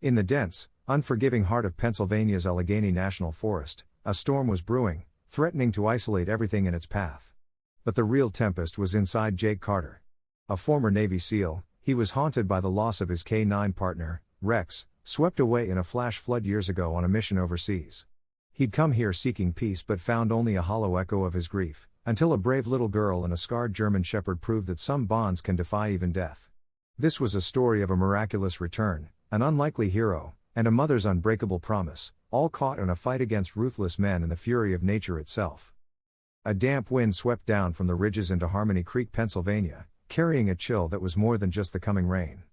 In the dense, unforgiving heart of Pennsylvania's Allegheny National Forest, a storm was brewing, threatening to isolate everything in its path. But the real tempest was inside Jake Carter. A former Navy SEAL, he was haunted by the loss of his K-9 partner, Rex, swept away in a flash flood years ago on a mission overseas. He'd come here seeking peace but found only a hollow echo of his grief, until a brave little girl and a scarred German shepherd proved that some bonds can defy even death. This was a story of a miraculous return, an unlikely hero, and a mother's unbreakable promise, all caught in a fight against ruthless men and the fury of nature itself. A damp wind swept down from the ridges into Harmony Creek, Pennsylvania, carrying a chill that was more than just the coming rain.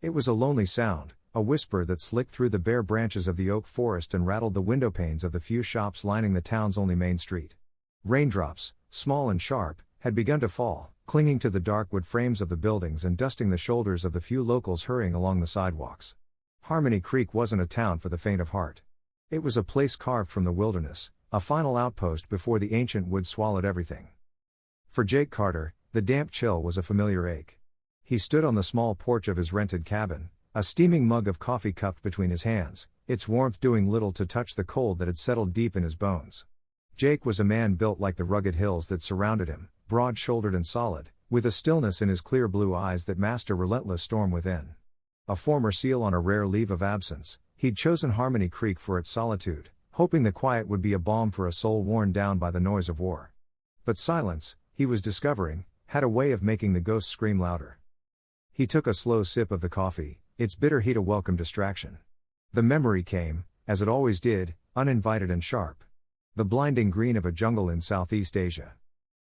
It was a lonely sound, a whisper that slicked through the bare branches of the oak forest and rattled the windowpanes of the few shops lining the town's only main street. Raindrops, small and sharp, had begun to fall, clinging to the dark wood frames of the buildings and dusting the shoulders of the few locals hurrying along the sidewalks. Harmony Creek wasn't a town for the faint of heart. It was a place carved from the wilderness, a final outpost before the ancient woods swallowed everything. For Jake Carter, the damp chill was a familiar ache. He stood on the small porch of his rented cabin, a steaming mug of coffee cupped between his hands, its warmth doing little to touch the cold that had settled deep in his bones. Jake was a man built like the rugged hills that surrounded him, broad-shouldered and solid, with a stillness in his clear blue eyes that masked a relentless storm within. A former SEAL on a rare leave of absence, he'd chosen Harmony Creek for its solitude, hoping the quiet would be a balm for a soul worn down by the noise of war. But silence, he was discovering, had a way of making the ghosts scream louder. He took a slow sip of the coffee, its bitter heat a welcome distraction. The memory came, as it always did, uninvited and sharp. The blinding green of a jungle in Southeast Asia.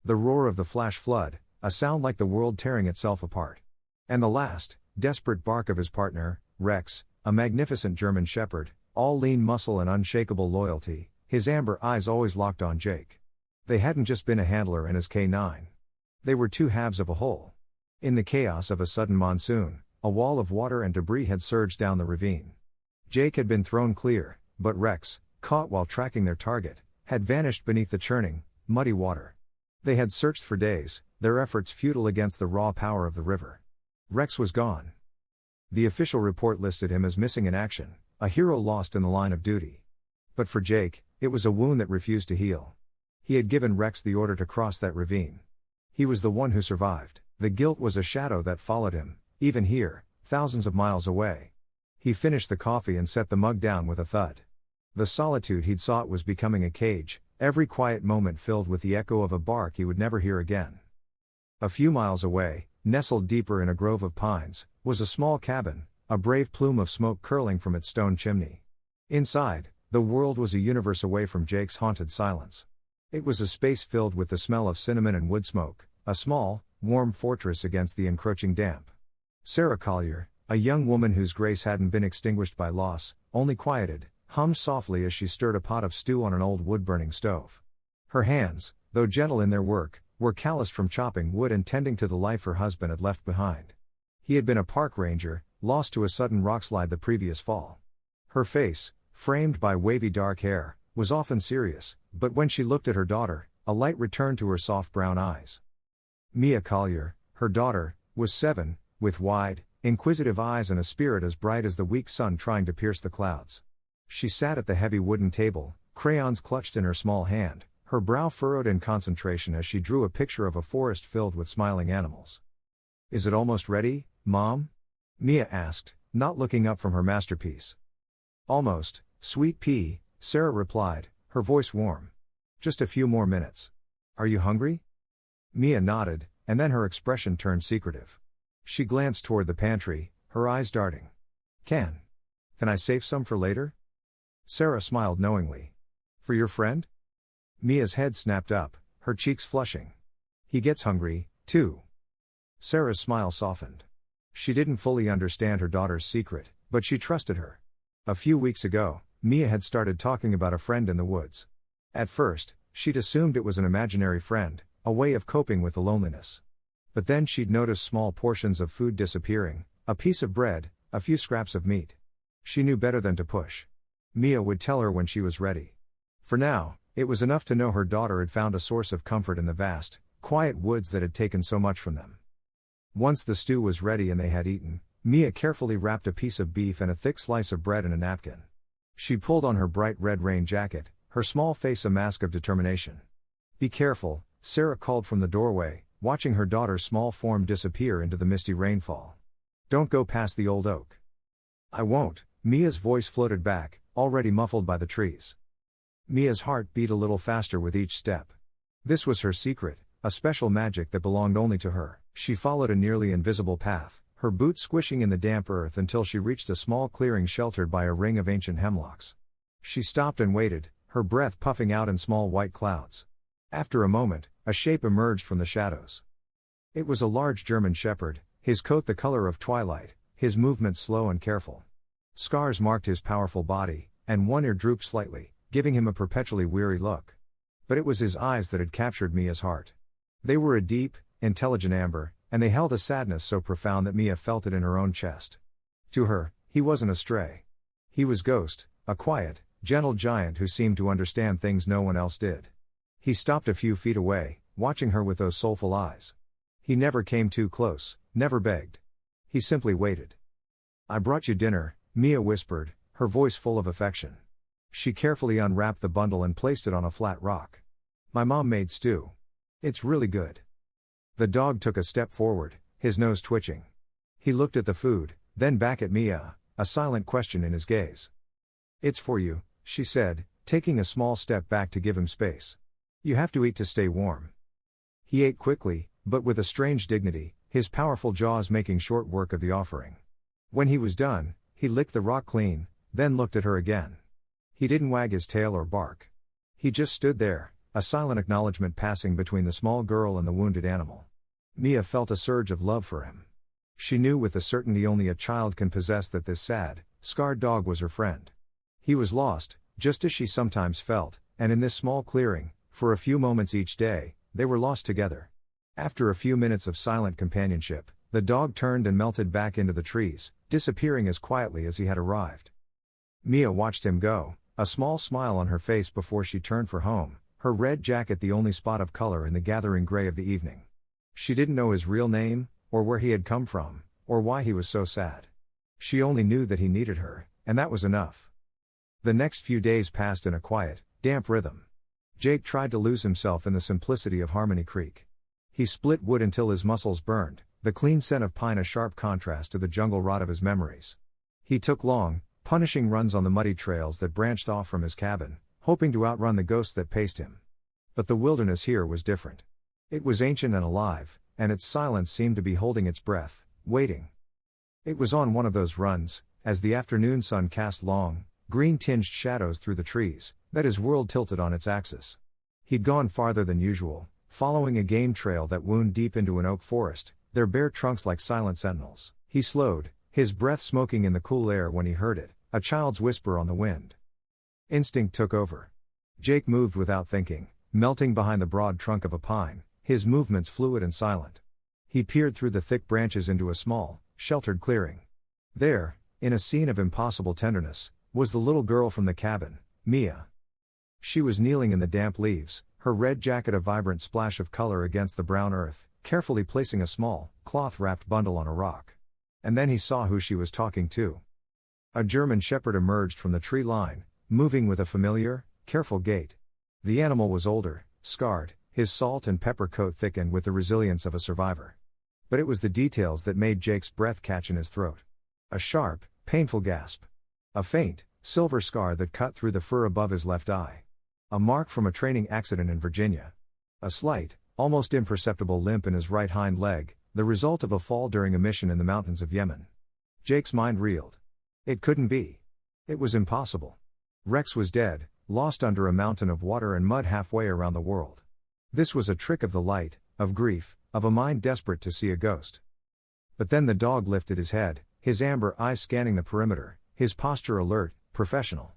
The roar of the flash flood, a sound like the world tearing itself apart. And the last, desperate bark of his partner, Rex, a magnificent German shepherd, all lean muscle and unshakable loyalty, his amber eyes always locked on Jake. They hadn't just been a handler and his K-9. They were two halves of a whole. In the chaos of a sudden monsoon, a wall of water and debris had surged down the ravine. Jake had been thrown clear, but Rex, caught while tracking their target, had vanished beneath the churning, muddy water. They had searched for days, their efforts futile against the raw power of the river. Rex was gone. The official report listed him as missing in action, a hero lost in the line of duty. But for Jake, it was a wound that refused to heal. He had given Rex the order to cross that ravine. He was the one who survived. The guilt was a shadow that followed him, even here, thousands of miles away. He finished the coffee and set the mug down with a thud. The solitude he'd sought was becoming a cage, every quiet moment filled with the echo of a bark he would never hear again. A few miles away, nestled deeper in a grove of pines, was a small cabin, a brave plume of smoke curling from its stone chimney. Inside, the world was a universe away from Jake's haunted silence. It was a space filled with the smell of cinnamon and wood smoke, a small, warm fortress against the encroaching damp. Sarah Collier, a young woman whose grace hadn't been extinguished by loss, only quieted, hummed softly as she stirred a pot of stew on an old wood-burning stove. Her hands, though gentle in their work, were calloused from chopping wood and tending to the life her husband had left behind. He had been a park ranger, lost to a sudden rockslide the previous fall. Her face, framed by wavy dark hair, was often serious, but when she looked at her daughter, a light returned to her soft brown eyes. Mia Collier, her daughter, was 7, with wide, inquisitive eyes and a spirit as bright as the weak sun trying to pierce the clouds. She sat at the heavy wooden table, crayons clutched in her small hand, her brow furrowed in concentration as she drew a picture of a forest filled with smiling animals. "Is it almost ready, Mom?" Mia asked, not looking up from her masterpiece. "Almost, sweet pea," Sarah replied, her voice warm. "Just a few more minutes. Are you hungry?" Mia nodded, and then her expression turned secretive. She glanced toward the pantry, her eyes darting. Can I save some for later?" Sarah smiled knowingly. "For your friend?" Mia's head snapped up, her cheeks flushing. "He gets hungry, too." Sarah's smile softened. She didn't fully understand her daughter's secret, but she trusted her. A few weeks ago, Mia had started talking about a friend in the woods. At first, she'd assumed it was an imaginary friend, a way of coping with the loneliness. But then she'd noticed small portions of food disappearing, a piece of bread, a few scraps of meat. She knew better than to push. Mia would tell her when she was ready. For now, it was enough to know her daughter had found a source of comfort in the vast, quiet woods that had taken so much from them. Once the stew was ready and they had eaten, Mia carefully wrapped a piece of beef and a thick slice of bread in a napkin. She pulled on her bright red rain jacket, her small face a mask of determination. "Be careful," Sarah called from the doorway, watching her daughter's small form disappear into the misty rainfall. "Don't go past the old oak." "I won't," Mia's voice floated back, already muffled by the trees. Mia's heart beat a little faster with each step. This was her secret, a special magic that belonged only to her. She followed a nearly invisible path, her boots squishing in the damp earth until she reached a small clearing sheltered by a ring of ancient hemlocks. She stopped and waited, her breath puffing out in small white clouds. After a moment, a shape emerged from the shadows. It was a large German shepherd, his coat the color of twilight, his movements slow and careful. Scars marked his powerful body, and one ear drooped slightly, giving him a perpetually weary look. But it was his eyes that had captured Mia's heart. They were a deep, intelligent amber, and they held a sadness so profound that Mia felt it in her own chest. To her, he wasn't a stray. He was Ghost, a quiet, gentle giant who seemed to understand things no one else did. He stopped a few feet away, watching her with those soulful eyes. He never came too close, never begged. He simply waited. "I brought you dinner," Mia whispered, her voice full of affection. She carefully unwrapped the bundle and placed it on a flat rock. "My mom made stew. It's really good." The dog took a step forward, his nose twitching. He looked at the food, then back at Mia, a silent question in his gaze. "It's for you," she said, taking a small step back to give him space. "You have to eat to stay warm." He ate quickly, but with a strange dignity, his powerful jaws making short work of the offering. When he was done, he licked the rock clean, then looked at her again. He didn't wag his tail or bark. He just stood there, a silent acknowledgement passing between the small girl and the wounded animal. Mia felt a surge of love for him. She knew with the certainty only a child can possess that this sad, scarred dog was her friend. He was lost, just as she sometimes felt, and in this small clearing, for a few moments each day, they were lost together. After a few minutes of silent companionship, the dog turned and melted back into the trees, disappearing as quietly as he had arrived. Mia watched him go, a small smile on her face before she turned for home, her red jacket the only spot of color in the gathering gray of the evening. She didn't know his real name, or where he had come from, or why he was so sad. She only knew that he needed her, and that was enough. The next few days passed in a quiet, damp rhythm. Jake tried to lose himself in the simplicity of Harmony Creek. He split wood until his muscles burned, the clean scent of pine a sharp contrast to the jungle rot of his memories. He took long, punishing runs on the muddy trails that branched off from his cabin, hoping to outrun the ghosts that paced him. But the wilderness here was different. It was ancient and alive, and its silence seemed to be holding its breath, waiting. It was on one of those runs, as the afternoon sun cast long, green-tinged shadows through the trees, that his world tilted on its axis. He'd gone farther than usual, following a game trail that wound deep into an oak forest, their bare trunks like silent sentinels. He slowed, his breath smoking in the cool air when he heard it, a child's whisper on the wind. Instinct took over. Jake moved without thinking, melting behind the broad trunk of a pine, his movements fluid and silent. He peered through the thick branches into a small, sheltered clearing. There, in a scene of impossible tenderness, was the little girl from the cabin, Mia. She was kneeling in the damp leaves, her red jacket a vibrant splash of color against the brown earth, carefully placing a small, cloth-wrapped bundle on a rock. And then he saw who she was talking to. A German shepherd emerged from the tree line, moving with a familiar, careful gait. The animal was older, scarred, his salt and pepper coat thickened with the resilience of a survivor. But it was the details that made Jake's breath catch in his throat. A sharp, painful gasp. A faint, silver scar that cut through the fur above his left eye. A mark from a training accident in Virginia. A slight, almost imperceptible limp in his right hind leg, the result of a fall during a mission in the mountains of Yemen. Jake's mind reeled. It couldn't be. It was impossible. Rex was dead, lost under a mountain of water and mud halfway around the world. This was a trick of the light, of grief, of a mind desperate to see a ghost. But then the dog lifted his head, his amber eyes scanning the perimeter, his posture alert, professional.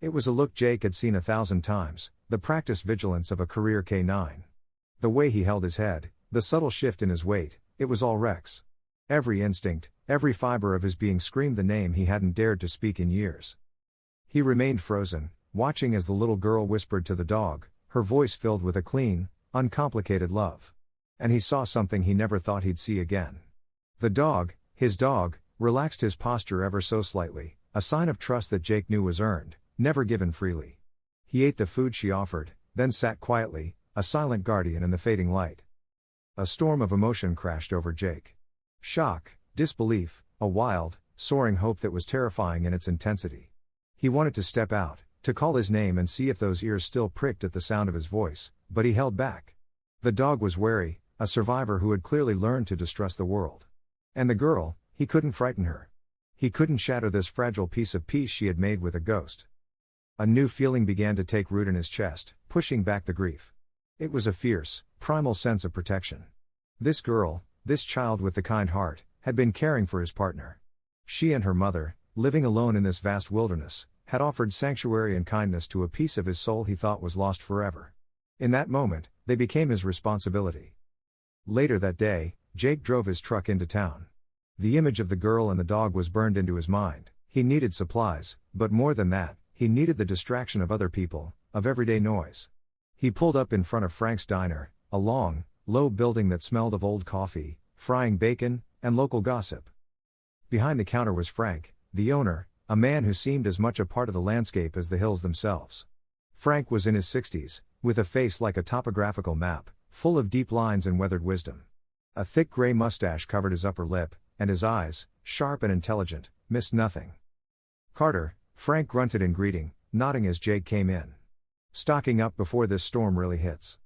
It was a look Jake had seen 1,000 times, the practiced vigilance of a career K9. The way he held his head, the subtle shift in his weight, it was all Rex. Every instinct, every fiber of his being screamed the name he hadn't dared to speak in years. He remained frozen, watching as the little girl whispered to the dog, her voice filled with a clean, uncomplicated love. And he saw something he never thought he'd see again. The dog, his dog, relaxed his posture ever so slightly, a sign of trust that Jake knew was earned, never given freely. He ate the food she offered, then sat quietly, a silent guardian in the fading light. A storm of emotion crashed over Jake. Shock, disbelief, a wild, soaring hope that was terrifying in its intensity. He wanted to step out, to call his name and see if those ears still pricked at the sound of his voice, but he held back. The dog was wary, a survivor who had clearly learned to distrust the world. And the girl, he couldn't frighten her. He couldn't shatter this fragile piece of peace she had made with a ghost. A new feeling began to take root in his chest, pushing back the grief. It was a fierce, primal sense of protection. This girl, this child with the kind heart, had been caring for his partner. She and her mother, living alone in this vast wilderness, had offered sanctuary and kindness to a piece of his soul he thought was lost forever. In that moment, they became his responsibility. Later that day, Jake drove his truck into town. The image of the girl and the dog was burned into his mind. He needed supplies, but more than that, he needed the distraction of other people, of everyday noise. He pulled up in front of Frank's Diner, a long, low building that smelled of old coffee, frying bacon, and local gossip. Behind the counter was Frank, the owner, a man who seemed as much a part of the landscape as the hills themselves. Frank was in his 60s, with a face like a topographical map, full of deep lines and weathered wisdom. A thick gray mustache covered his upper lip, and his eyes, sharp and intelligent, missed nothing. "Carter," Frank grunted in greeting, nodding as Jake came in. "Stocking up before this storm really hits."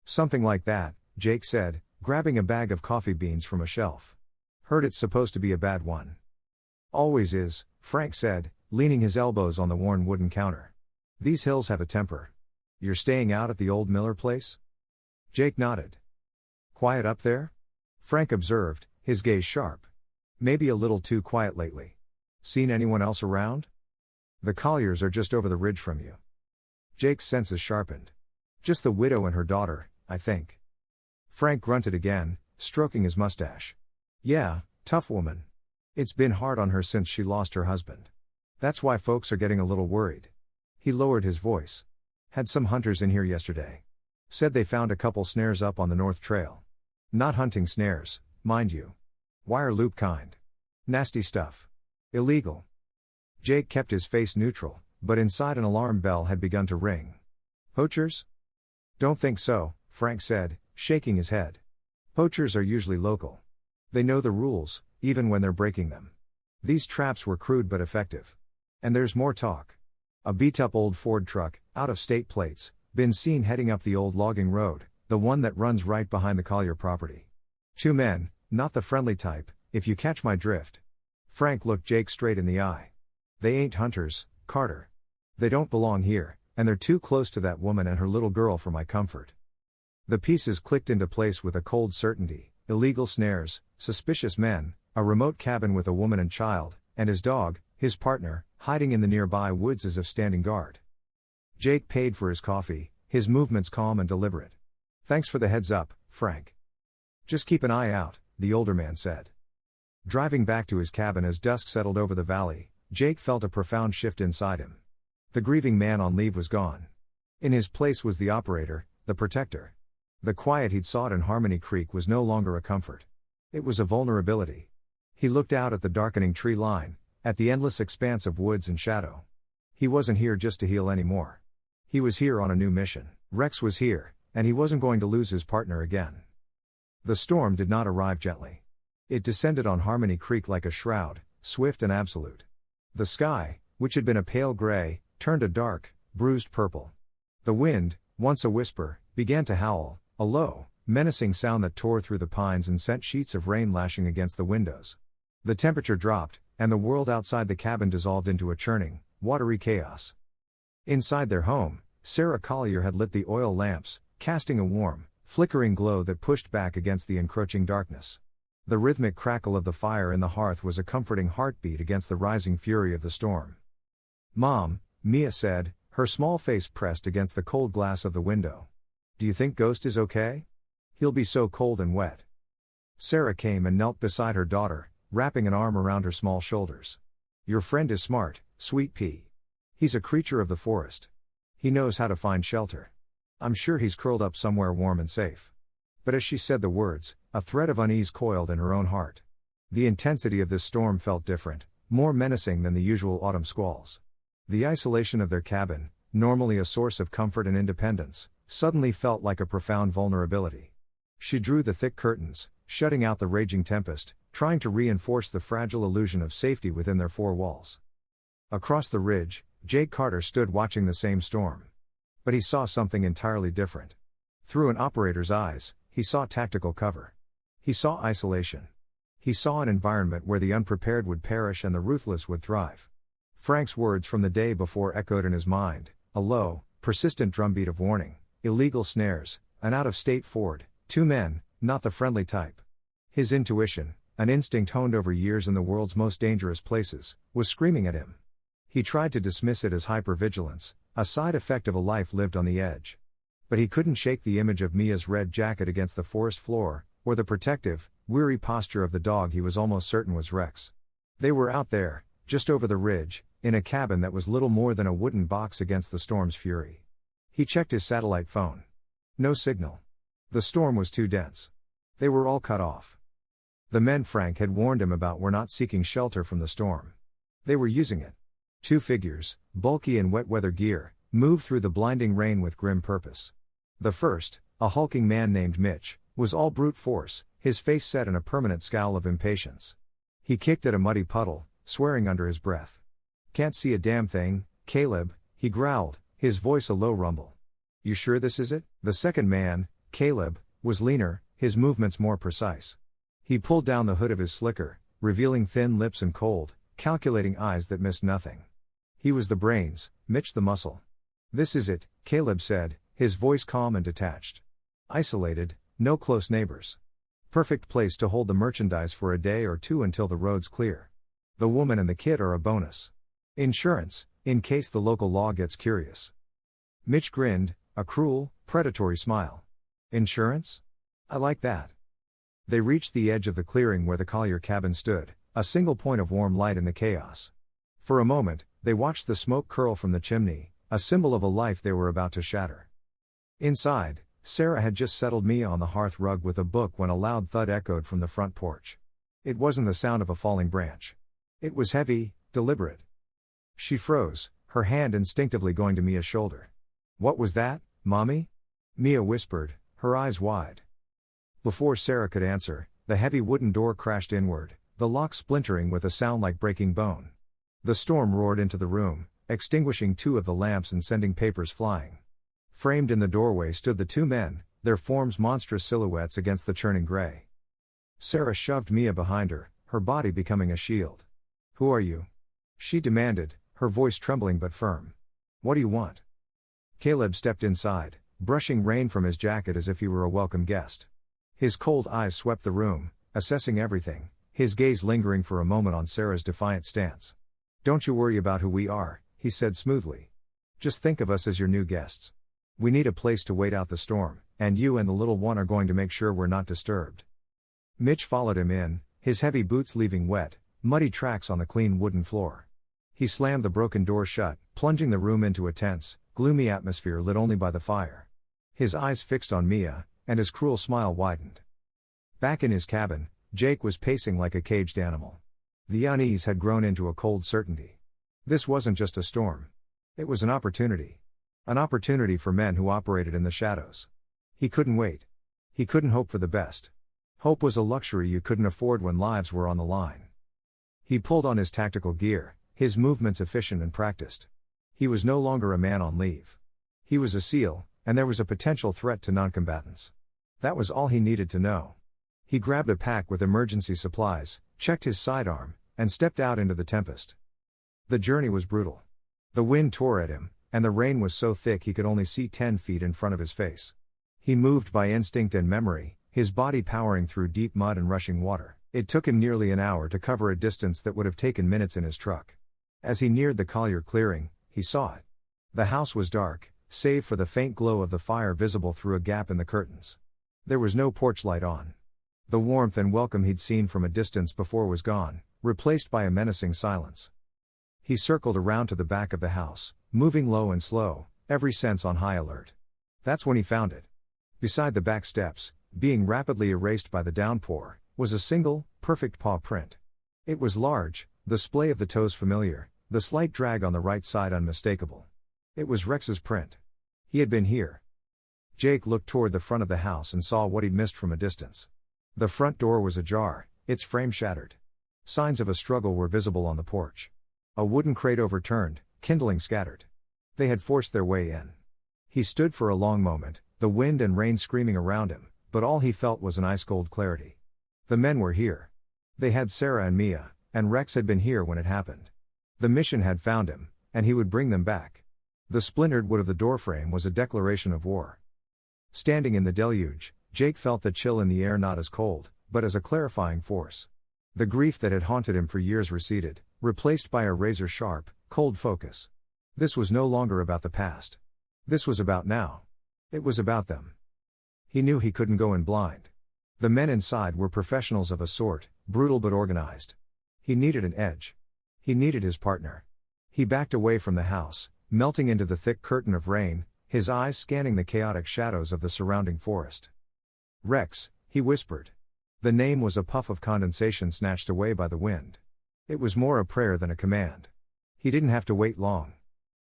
"Something like that," Jake said, grabbing a bag of coffee beans from a shelf. "Heard it's supposed to be a bad one." "Always is," Frank said, leaning his elbows on the worn wooden counter. "These hills have a temper. You're staying out at the old Miller place?" Jake nodded. "Quiet up there?" Frank observed, his gaze sharp. "Maybe a little too quiet lately. Seen anyone else around?" "The Colliers are just over the ridge from you." Jake's senses sharpened. "Just the widow and her daughter, I think." Frank grunted again, stroking his mustache. "Yeah, tough woman. It's been hard on her since she lost her husband. That's why folks are getting a little worried." He lowered his voice. "Had some hunters in here yesterday. Said they found a couple snares up on the North Trail. Not hunting snares, mind you. Wire loop kind. Nasty stuff. Illegal." Jake kept his face neutral, but inside an alarm bell had begun to ring. "Poachers?" "Don't think so," Frank said, shaking his head. "Poachers are usually local. They know the rules, even when they're breaking them. These traps were crude but effective. And there's more talk. A beat-up old Ford truck, out of state plates, been seen heading up the old logging road, the one that runs right behind the Collier property. 2 men, not the friendly type, if you catch my drift." Frank looked Jake straight in the eye. "They ain't hunters, Carter. They don't belong here, and they're too close to that woman and her little girl for my comfort." The pieces clicked into place with a cold certainty: illegal snares, suspicious men, a remote cabin with a woman and child, and his dog, his partner, hiding in the nearby woods as if standing guard. Jake paid for his coffee, his movements calm and deliberate. "Thanks for the heads up, Frank. Just keep an eye out," the older man said. Driving back to his cabin as dusk settled over the valley, Jake felt a profound shift inside him. The grieving man on leave was gone. In his place was the operator, the protector. The quiet he'd sought in Harmony Creek was no longer a comfort. It was a vulnerability. He looked out at the darkening tree line, at the endless expanse of woods and shadow. He wasn't here just to heal anymore. He was here on a new mission. Rex was here, and he wasn't going to lose his partner again. The storm did not arrive gently. It descended on Harmony Creek like a shroud, swift and absolute. The sky, which had been a pale gray, turned a dark, bruised purple. The wind, once a whisper, began to howl, a low, menacing sound that tore through the pines and sent sheets of rain lashing against the windows. The temperature dropped, and the world outside the cabin dissolved into a churning, watery chaos. Inside their home, Sarah Collier had lit the oil lamps, casting a warm, flickering glow that pushed back against the encroaching darkness. The rhythmic crackle of the fire in the hearth was a comforting heartbeat against the rising fury of the storm. "Mom," Mia said, her small face pressed against the cold glass of the window. "Do you think Ghost is okay? He'll be so cold and wet." Sarah came and knelt beside her daughter, wrapping an arm around her small shoulders. "Your friend is smart, Sweet Pea. He's a creature of the forest. He knows how to find shelter. I'm sure he's curled up somewhere warm and safe." But as she said the words, a thread of unease coiled in her own heart. The intensity of this storm felt different, more menacing than the usual autumn squalls. The isolation of their cabin, normally a source of comfort and independence, suddenly felt like a profound vulnerability. She drew the thick curtains, shutting out the raging tempest, trying to reinforce the fragile illusion of safety within their four walls. Across the ridge, Jake Carter stood watching the same storm. But he saw something entirely different. Through an operator's eyes, he saw tactical cover. He saw isolation. He saw an environment where the unprepared would perish and the ruthless would thrive. Frank's words from the day before echoed in his mind, a low, persistent drumbeat of warning, illegal snares, an out-of-state ford, two men, not the friendly type. His intuition, an instinct honed over years in the world's most dangerous places, was screaming at him. He tried to dismiss it as hypervigilance, a side effect of a life lived on the edge. But he couldn't shake the image of Mia's red jacket against the forest floor, or the protective, weary posture of the dog he was almost certain was Rex. They were out there, just over the ridge, in a cabin that was little more than a wooden box against the storm's fury. He checked his satellite phone. No signal. The storm was too dense. They were all cut off. The men Frank had warned him about were not seeking shelter from the storm. They were using it. Two figures, bulky in wet weather gear, moved through the blinding rain with grim purpose. The first, a hulking man named Mitch, was all brute force, his face set in a permanent scowl of impatience. He kicked at a muddy puddle, swearing under his breath. "Can't see a damn thing, Caleb," he growled, his voice a low rumble. "You sure this is it?" The second man, Caleb, was leaner, his movements more precise. He pulled down the hood of his slicker, revealing thin lips and cold, calculating eyes that missed nothing. He was the brains, Mitch the muscle. "This is it," Caleb said, his voice calm and detached. "Isolated, no close neighbors. Perfect place to hold the merchandise for a day or two until the road's clear. The woman and the kid are a bonus. Insurance, in case the local law gets curious." Mitch grinned, a cruel, predatory smile. "Insurance? I like that." They reached the edge of the clearing where the Collier cabin stood, a single point of warm light in the chaos. For a moment, they watched the smoke curl from the chimney, a symbol of a life they were about to shatter. Inside, Sarah had just settled Mia on the hearth rug with a book when a loud thud echoed from the front porch. It wasn't the sound of a falling branch. It was heavy, deliberate. She froze, her hand instinctively going to Mia's shoulder. "What was that, Mommy?" Mia whispered, her eyes wide. Before Sarah could answer, the heavy wooden door crashed inward, the lock splintering with a sound like breaking bone. The storm roared into the room, extinguishing two of the lamps and sending papers flying. Framed in the doorway stood the two men, their forms monstrous silhouettes against the churning gray. Sarah shoved Mia behind her, her body becoming a shield. "Who are you?" she demanded, her voice trembling but firm. "What do you want?" Caleb stepped inside, brushing rain from his jacket as if he were a welcome guest. His cold eyes swept the room, assessing everything, his gaze lingering for a moment on Sarah's defiant stance. "Don't you worry about who we are," he said smoothly. "Just think of us as your new guests. We need a place to wait out the storm, and you and the little one are going to make sure we're not disturbed." Mitch followed him in, his heavy boots leaving wet, muddy tracks on the clean wooden floor. He slammed the broken door shut, plunging the room into a tense, gloomy atmosphere lit only by the fire. His eyes fixed on Mia, and his cruel smile widened. Back in his cabin, Jake was pacing like a caged animal. The unease had grown into a cold certainty. This wasn't just a storm. It was an opportunity. An opportunity for men who operated in the shadows. He couldn't wait. He couldn't hope for the best. Hope was a luxury you couldn't afford when lives were on the line. He pulled on his tactical gear, his movements efficient and practiced. He was no longer a man on leave. He was a SEAL, and there was a potential threat to noncombatants. That was all he needed to know. He grabbed a pack with emergency supplies, checked his sidearm, and stepped out into the tempest. The journey was brutal. The wind tore at him, and the rain was so thick he could only see 10 feet in front of his face. He moved by instinct and memory, his body powering through deep mud and rushing water. It took him nearly an hour to cover a distance that would have taken minutes in his truck. As he neared the Collier clearing, he saw it. The house was dark, save for the faint glow of the fire visible through a gap in the curtains. There was no porch light on. The warmth and welcome he'd seen from a distance before was gone, replaced by a menacing silence. He circled around to the back of the house, moving low and slow, every sense on high alert. That's when he found it. Beside the back steps, being rapidly erased by the downpour, was a single, perfect paw print. It was large, the splay of the toes familiar, the slight drag on the right side unmistakable. It was Rex's print. He had been here. Jake looked toward the front of the house and saw what he'd missed from a distance. The front door was ajar, its frame shattered. Signs of a struggle were visible on the porch. A wooden crate overturned, kindling scattered. They had forced their way in. He stood for a long moment, the wind and rain screaming around him, but all he felt was an ice-cold clarity. The men were here. They had Sarah and Mia, and Rex had been here when it happened. The mission had found him, and he would bring them back. The splintered wood of the doorframe was a declaration of war. Standing in the deluge, Jake felt the chill in the air, not as cold, but as a clarifying force. The grief that had haunted him for years receded, replaced by a razor-sharp, cold focus. This was no longer about the past. This was about now. It was about them. He knew he couldn't go in blind. The men inside were professionals of a sort, brutal but organized. He needed an edge. He needed his partner. He backed away from the house, melting into the thick curtain of rain, his eyes scanning the chaotic shadows of the surrounding forest. Rex, he whispered. The name was a puff of condensation snatched away by the wind. It was more a prayer than a command. He didn't have to wait long.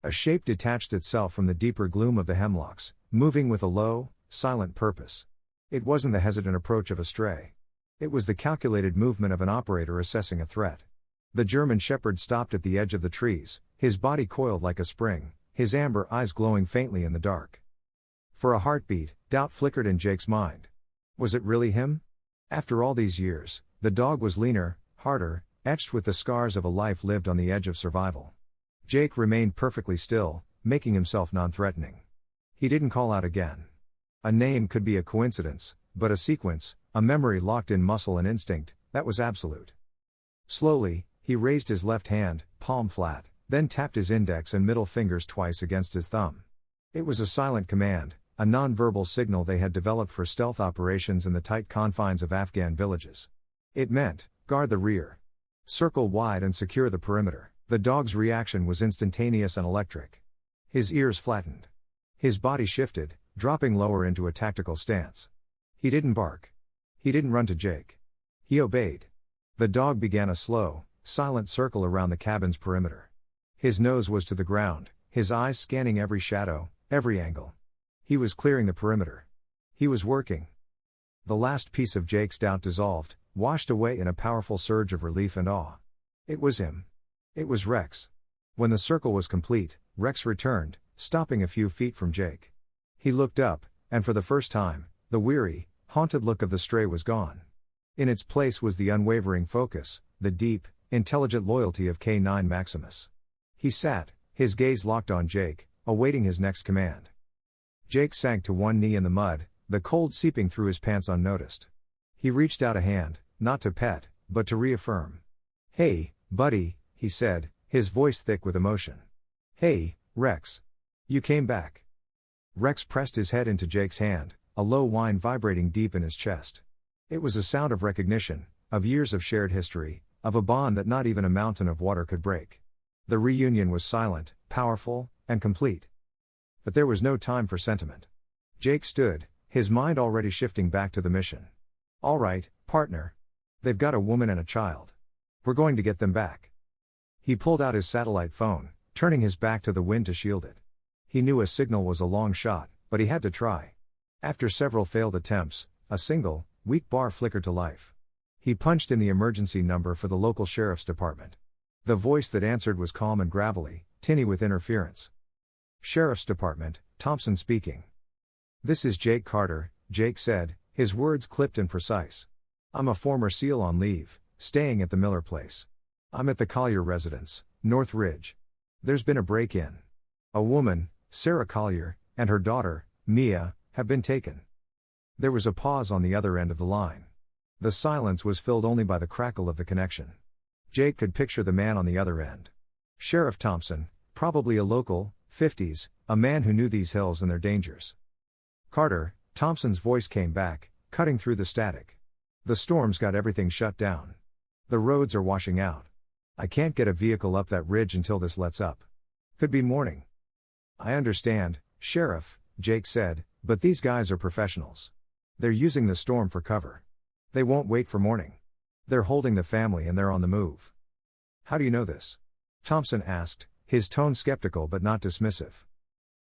A shape detached itself from the deeper gloom of the hemlocks, moving with a low, silent purpose. It wasn't the hesitant approach of a stray. It was the calculated movement of an operator assessing a threat. The German shepherd stopped at the edge of the trees, his body coiled like a spring, his amber eyes glowing faintly in the dark. For a heartbeat, doubt flickered in Jake's mind. Was it really him? After all these years, the dog was leaner, harder, etched with the scars of a life lived on the edge of survival. Jake remained perfectly still, making himself non-threatening. He didn't call out again. A name could be a coincidence, but a sequence, a memory locked in muscle and instinct, that was absolute. Slowly, he raised his left hand, palm flat, then tapped his index and middle fingers twice against his thumb. It was a silent command, a non-verbal signal they had developed for stealth operations in the tight confines of Afghan villages. It meant, guard the rear. Circle wide and secure the perimeter. The dog's reaction was instantaneous and electric. His ears flattened. His body shifted, dropping lower into a tactical stance. He didn't bark. He didn't run to Jake. He obeyed. The dog began a slow, silent circle around the cabin's perimeter. His nose was to the ground, his eyes scanning every shadow, every angle. He was clearing the perimeter. He was working. The last piece of Jake's doubt dissolved, washed away in a powerful surge of relief and awe. It was him. It was Rex. When the circle was complete, Rex returned, stopping a few feet from Jake. He looked up, and for the first time, the weary, haunted look of the stray was gone. In its place was the unwavering focus, the deep, intelligent loyalty of K9 Maximus. He sat, his gaze locked on Jake, awaiting his next command. Jake sank to one knee in the mud, the cold seeping through his pants unnoticed. He reached out a hand, not to pet, but to reaffirm. "Hey, buddy," he said, his voice thick with emotion. "Hey, Rex. You came back." Rex pressed his head into Jake's hand, a low whine vibrating deep in his chest. It was a sound of recognition, of years of shared history, of a bond that not even a mountain of water could break. The reunion was silent, powerful, and complete. But there was no time for sentiment. Jake stood, his mind already shifting back to the mission. "All right, partner. They've got a woman and a child. We're going to get them back." He pulled out his satellite phone, turning his back to the wind to shield it. He knew a signal was a long shot, but he had to try. After several failed attempts, a single, weak bar flickered to life. He punched in the emergency number for the local sheriff's department. The voice that answered was calm and gravelly, tinny with interference. "Sheriff's Department, Thompson speaking." "This is Jake Carter," Jake said, his words clipped and precise. "I'm a former SEAL on leave, staying at the Miller place. I'm at the Collier residence, North Ridge. There's been a break-in. A woman, Sarah Collier, and her daughter, Mia, have been taken." There was a pause on the other end of the line. The silence was filled only by the crackle of the connection. Jake could picture the man on the other end. Sheriff Thompson, probably a local, 50s, a man who knew these hills and their dangers. "Carter," Thompson's voice came back, cutting through the static. "The storm's got everything shut down. The roads are washing out. I can't get a vehicle up that ridge until this lets up. Could be morning." "I understand, Sheriff," Jake said, "but these guys are professionals. They're using the storm for cover. They won't wait for morning. They're holding the family and they're on the move. How do you know this? Thompson asked, his tone skeptical but not dismissive.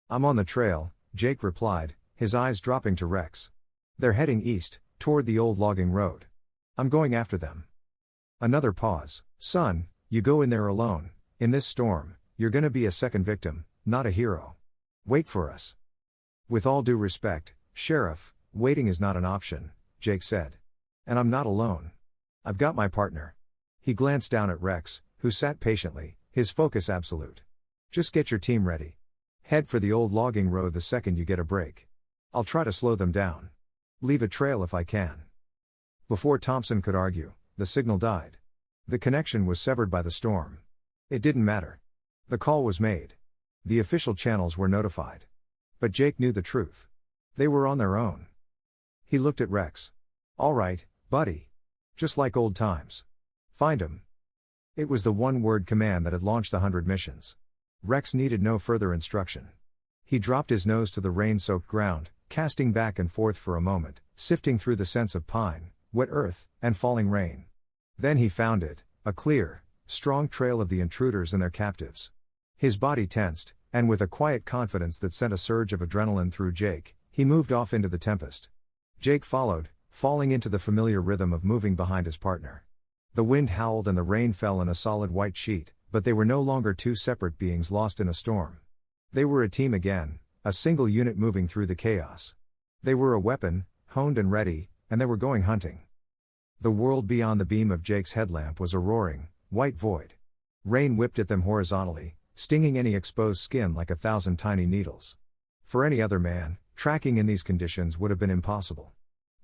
I'm on the trail, Jake replied, his eyes dropping to Rex. They're heading east, toward the old logging road. I'm going after them. Another pause. Son, you go in there alone. In this storm, you're gonna be a second victim, not a hero. Wait for us. With all due respect, Sheriff, waiting is not an option, Jake said. And I'm not alone. I've got my partner. He glanced down at Rex, who sat patiently, his focus absolute. Just get your team ready. Head for the old logging road the second you get a break. I'll try to slow them down. Leave a trail if I can. Before Thompson could argue, the signal died. The connection was severed by the storm. It didn't matter. The call was made. The official channels were notified. But Jake knew the truth. They were on their own. He looked at Rex. All right, buddy. Just like old times. Find him. It was the one-word command that had launched 100 missions. Rex needed no further instruction. He dropped his nose to the rain-soaked ground, casting back and forth for a moment, sifting through the scents of pine, wet earth, and falling rain. Then he found it, a clear, strong trail of the intruders and their captives. His body tensed, and with a quiet confidence that sent a surge of adrenaline through Jake, he moved off into the tempest. Jake followed, falling into the familiar rhythm of moving behind his partner. The wind howled and the rain fell in a solid white sheet, but they were no longer two separate beings lost in a storm. They were a team again, a single unit moving through the chaos. They were a weapon, honed and ready, and they were going hunting. The world beyond the beam of Jake's headlamp was a roaring, white void. Rain whipped at them horizontally, stinging any exposed skin like 1,000 tiny needles. For any other man, tracking in these conditions would have been impossible.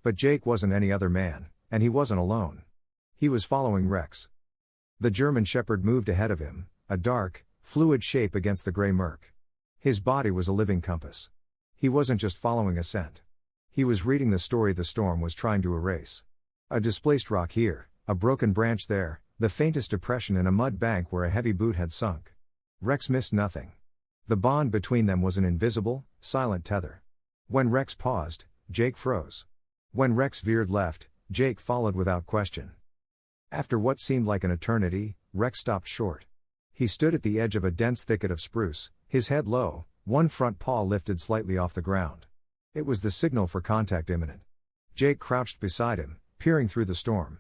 But Jake wasn't any other man, and he wasn't alone. He was following Rex. The German Shepherd moved ahead of him, a dark, fluid shape against the gray murk. His body was a living compass. He wasn't just following a scent. He was reading the story the storm was trying to erase. A displaced rock here, a broken branch there, the faintest depression in a mud bank where a heavy boot had sunk. Rex missed nothing. The bond between them was an invisible, silent tether. When Rex paused, Jake froze. When Rex veered left, Jake followed without question. After what seemed like an eternity, Rex stopped short. He stood at the edge of a dense thicket of spruce, his head low, one front paw lifted slightly off the ground. It was the signal for contact imminent. Jake crouched beside him, peering through the storm.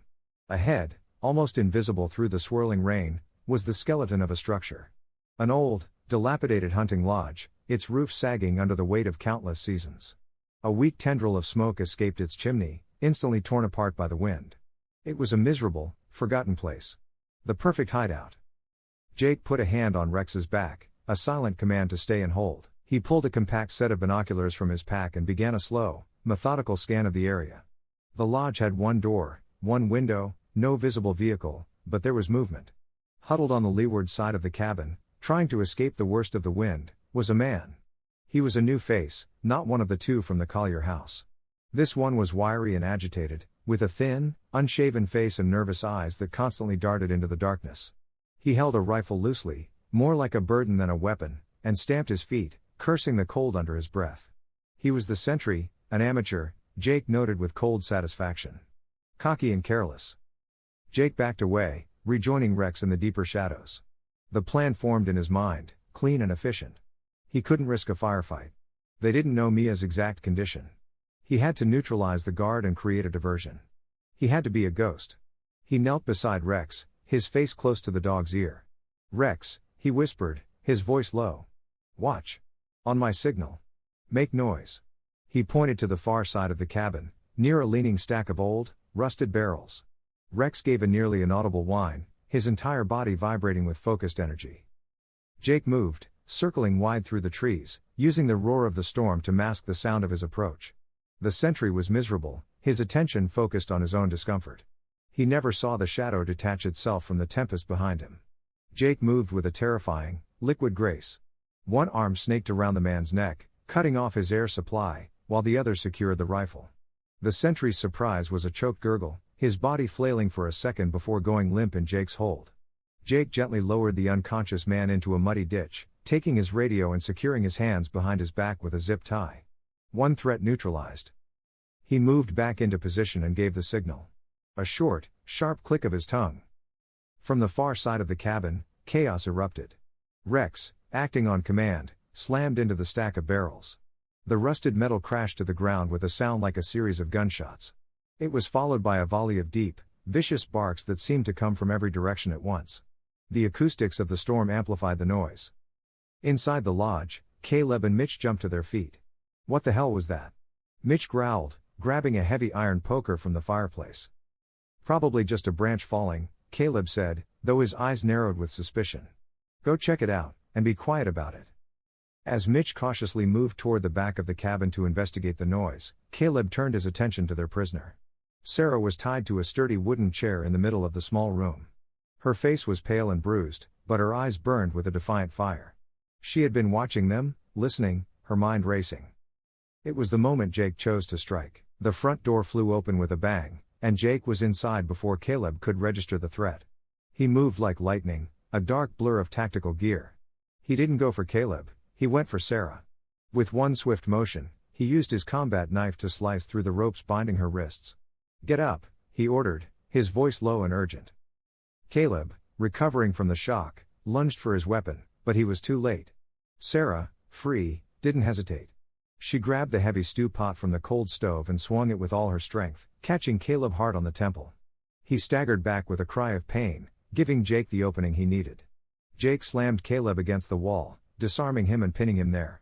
Ahead, almost invisible through the swirling rain, was the skeleton of a structure. An old, dilapidated hunting lodge, its roof sagging under the weight of countless seasons. A weak tendril of smoke escaped its chimney, instantly torn apart by the wind. It was a miserable, forgotten place. The perfect hideout. Jake put a hand on Rex's back, a silent command to stay and hold. He pulled a compact set of binoculars from his pack and began a slow, methodical scan of the area. The lodge had one door, one window, no visible vehicle, but there was movement. Huddled on the leeward side of the cabin, trying to escape the worst of the wind, was a man. He was a new face, not one of the two from the Collier house. This one was wiry and agitated, with a thin, unshaven face and nervous eyes that constantly darted into the darkness. He held a rifle loosely, more like a burden than a weapon, and stamped his feet, cursing the cold under his breath. He was the sentry, an amateur, Jake noted with cold satisfaction. Cocky and careless. Jake backed away, rejoining Rex in the deeper shadows. The plan formed in his mind, clean and efficient. He couldn't risk a firefight. They didn't know Mia's exact condition. He had to neutralize the guard and create a diversion. He had to be a ghost. He knelt beside Rex, his face close to the dog's ear. Rex, he whispered, his voice low. Watch. On my signal. Make noise. He pointed to the far side of the cabin, near a leaning stack of old, rusted barrels. Rex gave a nearly inaudible whine, his entire body vibrating with focused energy. Jake moved, circling wide through the trees, using the roar of the storm to mask the sound of his approach. The sentry was miserable, his attention focused on his own discomfort. He never saw the shadow detach itself from the tempest behind him. Jake moved with a terrifying, liquid grace. One arm snaked around the man's neck, cutting off his air supply, while the other secured the rifle. The sentry's surprise was a choked gurgle, his body flailing for a second before going limp in Jake's hold. Jake gently lowered the unconscious man into a muddy ditch, taking his radio and securing his hands behind his back with a zip tie. One threat neutralized. He moved back into position and gave the signal. A short, sharp click of his tongue. From the far side of the cabin, chaos erupted. Rex, acting on command, slammed into the stack of barrels. The rusted metal crashed to the ground with a sound like a series of gunshots. It was followed by a volley of deep, vicious barks that seemed to come from every direction at once. The acoustics of the storm amplified the noise. Inside the lodge, Caleb and Mitch jumped to their feet. What the hell was that? Mitch growled, grabbing a heavy iron poker from the fireplace. Probably just a branch falling, Caleb said, though his eyes narrowed with suspicion. Go check it out, and be quiet about it. As Mitch cautiously moved toward the back of the cabin to investigate the noise, Caleb turned his attention to their prisoner. Sarah was tied to a sturdy wooden chair in the middle of the small room. Her face was pale and bruised, but her eyes burned with a defiant fire. She had been watching them, listening, her mind racing. It was the moment Jake chose to strike. The front door flew open with a bang, and Jake was inside before Caleb could register the threat. He moved like lightning, a dark blur of tactical gear. He didn't go for Caleb, he went for Sarah. With one swift motion, he used his combat knife to slice through the ropes binding her wrists. Get up, he ordered, his voice low and urgent. Caleb, recovering from the shock, lunged for his weapon, but he was too late. Sarah, free, didn't hesitate. She grabbed the heavy stew pot from the cold stove and swung it with all her strength, catching Caleb hard on the temple. He staggered back with a cry of pain, giving Jake the opening he needed. Jake slammed Caleb against the wall, disarming him and pinning him there.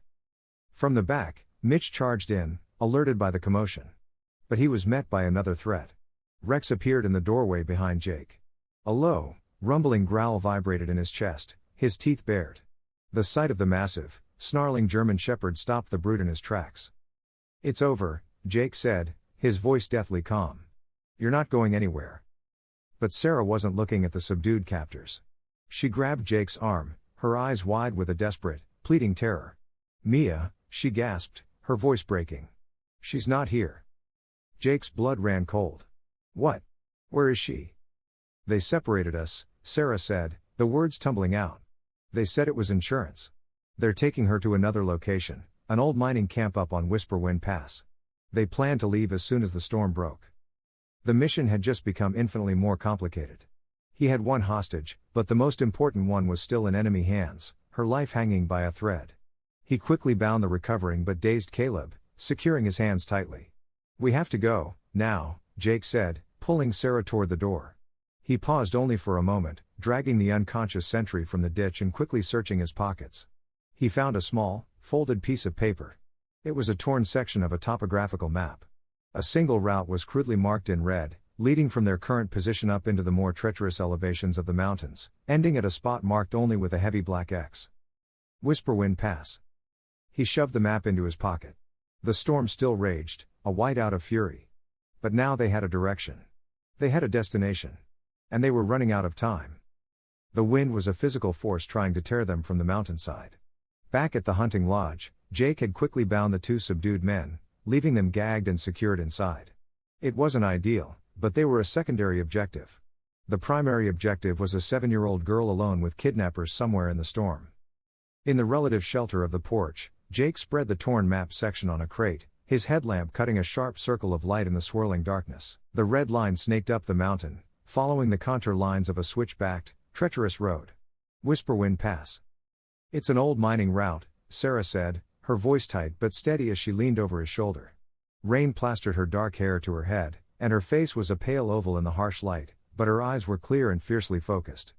From the back, Mitch charged in, alerted by the commotion. But he was met by another threat. Rex appeared in the doorway behind Jake. A low, rumbling growl vibrated in his chest, his teeth bared. The sight of the massive, snarling German shepherd stopped the brute in his tracks. It's over, Jake said, his voice deathly calm. You're not going anywhere. But Sarah wasn't looking at the subdued captors. She grabbed Jake's arm, her eyes wide with a desperate, pleading terror. Mia, she gasped, her voice breaking. She's not here. Jake's blood ran cold. What? Where is she? They separated us, Sarah said, the words tumbling out. They said it was insurance. They're taking her to another location, an old mining camp up on Whisperwind Pass. They planned to leave as soon as the storm broke. The mission had just become infinitely more complicated. He had one hostage, but the most important one was still in enemy hands, her life hanging by a thread. He quickly bound the recovering but dazed Caleb, securing his hands tightly. We have to go, now, Jake said, pulling Sarah toward the door. He paused only for a moment, dragging the unconscious sentry from the ditch and quickly searching his pockets. He found a small, folded piece of paper. It was a torn section of a topographical map. A single route was crudely marked in red, leading from their current position up into the more treacherous elevations of the mountains, ending at a spot marked only with a heavy black X. Whisperwind Pass. He shoved the map into his pocket. The storm still raged, a whiteout of fury. But now they had a direction. They had a destination. And they were running out of time. The wind was a physical force trying to tear them from the mountainside. Back at the hunting lodge, Jake had quickly bound the two subdued men, leaving them gagged and secured inside. It wasn't ideal, but they were a secondary objective. The primary objective was a 7-year-old girl alone with kidnappers somewhere in the storm. In the relative shelter of the porch, Jake spread the torn map section on a crate, his headlamp cutting a sharp circle of light in the swirling darkness. The red line snaked up the mountain, following the contour lines of a switch-backed, treacherous road. Whisperwind Pass. It's an old mining route, Sarah said, her voice tight but steady as she leaned over his shoulder. Rain plastered her dark hair to her head, and her face was a pale oval in the harsh light, but her eyes were clear and fiercely focused.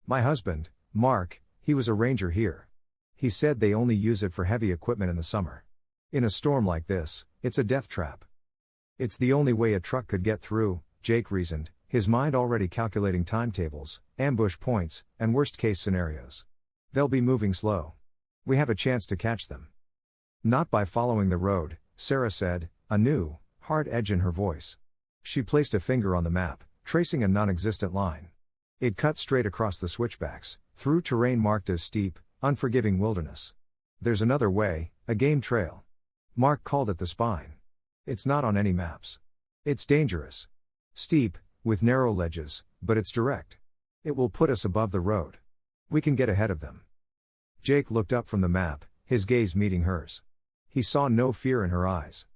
My husband, Mark, he was a ranger here. He said they only use it for heavy equipment in the summer. In a storm like this, it's a death trap. It's the only way a truck could get through, Jake reasoned, his mind already calculating timetables, ambush points, and worst-case scenarios. They'll be moving slow. We have a chance to catch them. Not by following the road, Sarah said, a new, hard edge in her voice. She placed a finger on the map, tracing a non-existent line. It cut straight across the switchbacks, through terrain marked as steep, unforgiving wilderness. There's another way, a game trail. Mark called it the spine. It's not on any maps. It's dangerous. Steep, with narrow ledges, but it's direct. It will put us above the road. We can get ahead of them. Jake looked up from the map, his gaze meeting hers. He saw no fear in her eyes.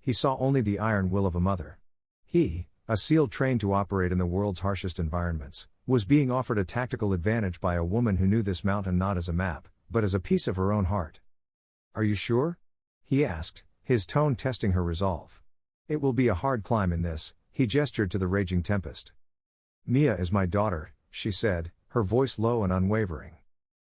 He saw only the iron will of a mother. He, a SEAL trained to operate in the world's harshest environments, was being offered a tactical advantage by a woman who knew this mountain not as a map, but as a piece of her own heart. "Are you sure?" he asked, his tone testing her resolve. "It will be a hard climb in this," he gestured to the raging tempest. "Mia is my daughter," she said, her voice low and unwavering.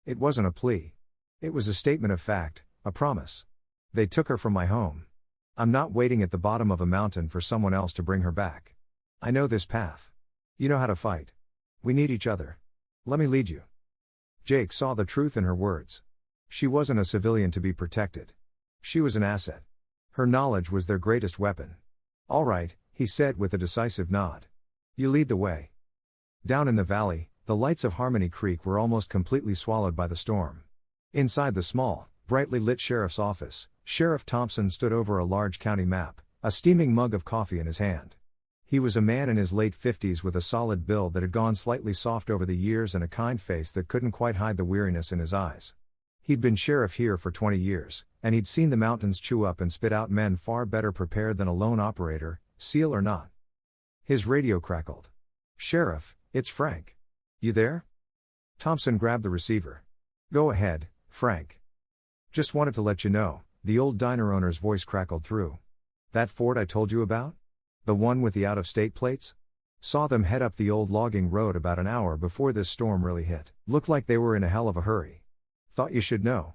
It wasn't a plea. It was a statement of fact, a promise. "They took her from my home. I'm not waiting at the bottom of a mountain for someone else to bring her back. I know this path. You know how to fight. We need each other. Let me lead you." Jake saw the truth in her words. She wasn't a civilian to be protected. She was an asset. Her knowledge was their greatest weapon. "All right," he said with a decisive nod. "You lead the way." Down in the valley, the lights of Harmony Creek were almost completely swallowed by the storm. Inside the small, brightly lit sheriff's office, Sheriff Thompson stood over a large county map, a steaming mug of coffee in his hand. He was a man in his late 50s with a solid build that had gone slightly soft over the years and a kind face that couldn't quite hide the weariness in his eyes. He'd been sheriff here for 20 years, and he'd seen the mountains chew up and spit out men far better prepared than a lone operator, SEAL or not. His radio crackled. "Sheriff, it's Frank. You there?" Thompson grabbed the receiver. "Go ahead, Frank. Just wanted to let you know," the old diner owner's voice crackled through. "That Ford I told you about? The one with the out-of-state plates? Saw them head up the old logging road about an hour before this storm really hit. Looked like they were in a hell of a hurry. Thought you should know."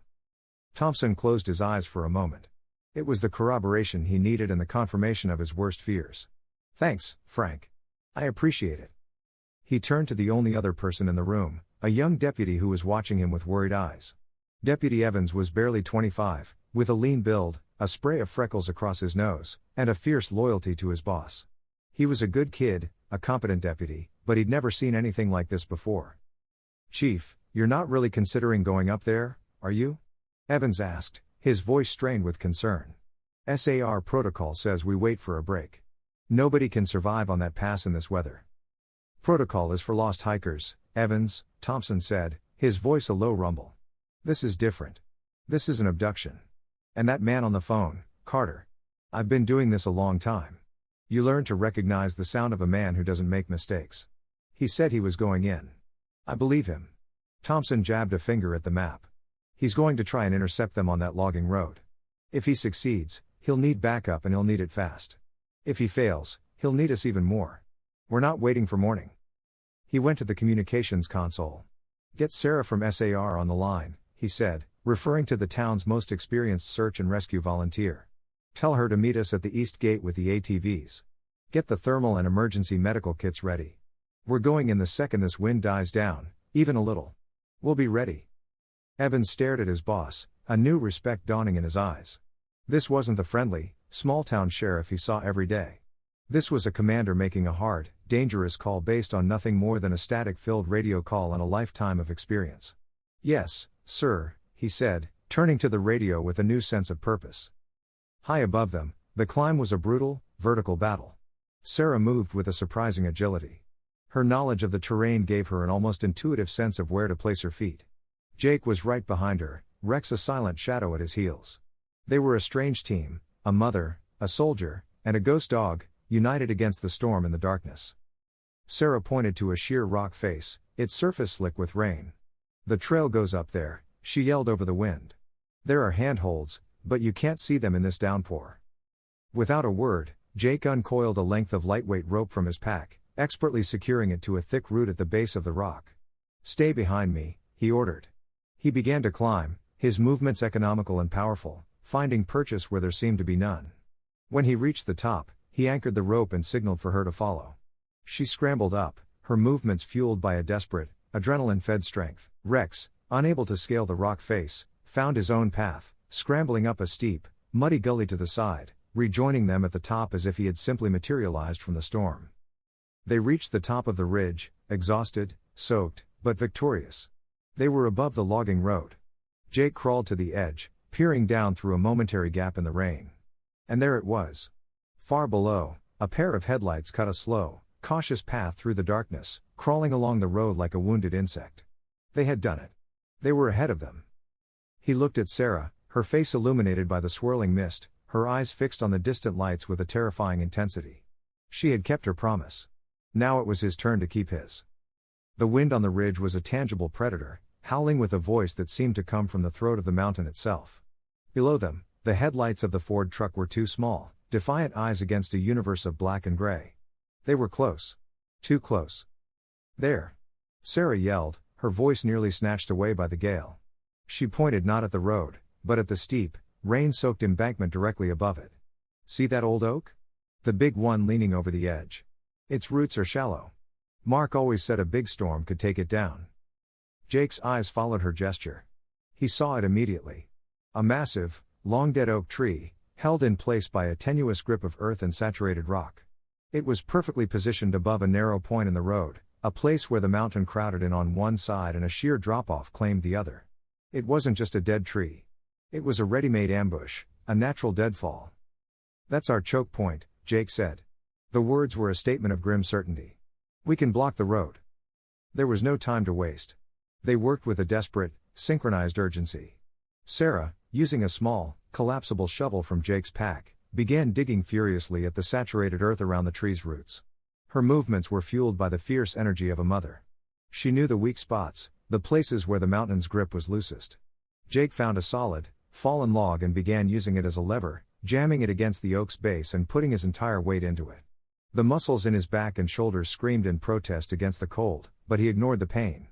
Thompson closed his eyes for a moment. It was the corroboration he needed and the confirmation of his worst fears. "Thanks, Frank. I appreciate it." He turned to the only other person in the room, a young deputy who was watching him with worried eyes. Deputy Evans was barely 25, with a lean build, a spray of freckles across his nose, and a fierce loyalty to his boss. He was a good kid, a competent deputy, but he'd never seen anything like this before. "Chief, you're not really considering going up there, are you?" Evans asked, his voice strained with concern. "SAR protocol says we wait for a break. Nobody can survive on that pass in this weather." "Protocol is for lost hikers, Evans," Thompson said, his voice a low rumble. "This is different. This is an abduction. And that man on the phone, Carter. I've been doing this a long time. You learn to recognize the sound of a man who doesn't make mistakes. He said he was going in. I believe him." Thompson jabbed a finger at the map. "He's going to try and intercept them on that logging road. If he succeeds, he'll need backup and he'll need it fast. If he fails, he'll need us even more. We're not waiting for morning." He went to the communications console. "Get Sarah from SAR on the line," he said, referring to the town's most experienced search and rescue volunteer. "Tell her to meet us at the East Gate with the ATVs. Get the thermal and emergency medical kits ready. We're going in the second this wind dies down, even a little. We'll be ready." Evans stared at his boss, a new respect dawning in his eyes. This wasn't the friendly, small-town sheriff he saw every day. This was a commander making a hard, dangerous call based on nothing more than a static-filled radio call and a lifetime of experience. "Yes, sir," he said, turning to the radio with a new sense of purpose. High above them, the climb was a brutal, vertical battle. Sarah moved with a surprising agility. Her knowledge of the terrain gave her an almost intuitive sense of where to place her feet. Jake was right behind her, Rex a silent shadow at his heels. They were a strange team, a mother, a soldier, and a ghost dog, united against the storm in the darkness. Sarah pointed to a sheer rock face, its surface slick with rain. "The trail goes up there," she yelled over the wind. "There are handholds, but you can't see them in this downpour." Without a word, Jake uncoiled a length of lightweight rope from his pack, expertly securing it to a thick root at the base of the rock. "Stay behind me," he ordered. He began to climb, his movements economical and powerful, finding purchase where there seemed to be none. When he reached the top, he anchored the rope and signaled for her to follow. She scrambled up, her movements fueled by a desperate, adrenaline-fed strength. Rex, unable to scale the rock face, found his own path, scrambling up a steep, muddy gully to the side, rejoining them at the top as if he had simply materialized from the storm. They reached the top of the ridge, exhausted, soaked, but victorious. They were above the logging road. Jake crawled to the edge, peering down through a momentary gap in the rain. And there it was. Far below, a pair of headlights cut a slow, cautious path through the darkness, crawling along the road like a wounded insect. They had done it. They were ahead of them. He looked at Sarah, her face illuminated by the swirling mist, her eyes fixed on the distant lights with a terrifying intensity. She had kept her promise. Now it was his turn to keep his. The wind on the ridge was a tangible predator, howling with a voice that seemed to come from the throat of the mountain itself. Below them, the headlights of the Ford truck were too small, defiant eyes against a universe of black and gray. They were close. Too close. There! Sarah yelled, her voice nearly snatched away by the gale. She pointed not at the road, but at the steep, rain-soaked embankment directly above it. See that old oak? The big one leaning over the edge. Its roots are shallow. Mark always said a big storm could take it down. Jake's eyes followed her gesture. He saw it immediately. A massive, long-dead oak tree, held in place by a tenuous grip of earth and saturated rock. It was perfectly positioned above a narrow point in the road, a place where the mountain crowded in on one side and a sheer drop-off claimed the other. It wasn't just a dead tree. It was a ready-made ambush, a natural deadfall. "That's our choke point," Jake said. The words were a statement of grim certainty. "We can block the road." There was no time to waste. They worked with a desperate, synchronized urgency. Sarah, using a small, collapsible shovel from Jake's pack, began digging furiously at the saturated earth around the tree's roots. Her movements were fueled by the fierce energy of a mother. She knew the weak spots, the places where the mountain's grip was loosest. Jake found a solid, fallen log and began using it as a lever, jamming it against the oak's base and putting his entire weight into it. The muscles in his back and shoulders screamed in protest against the cold, but he ignored the pain.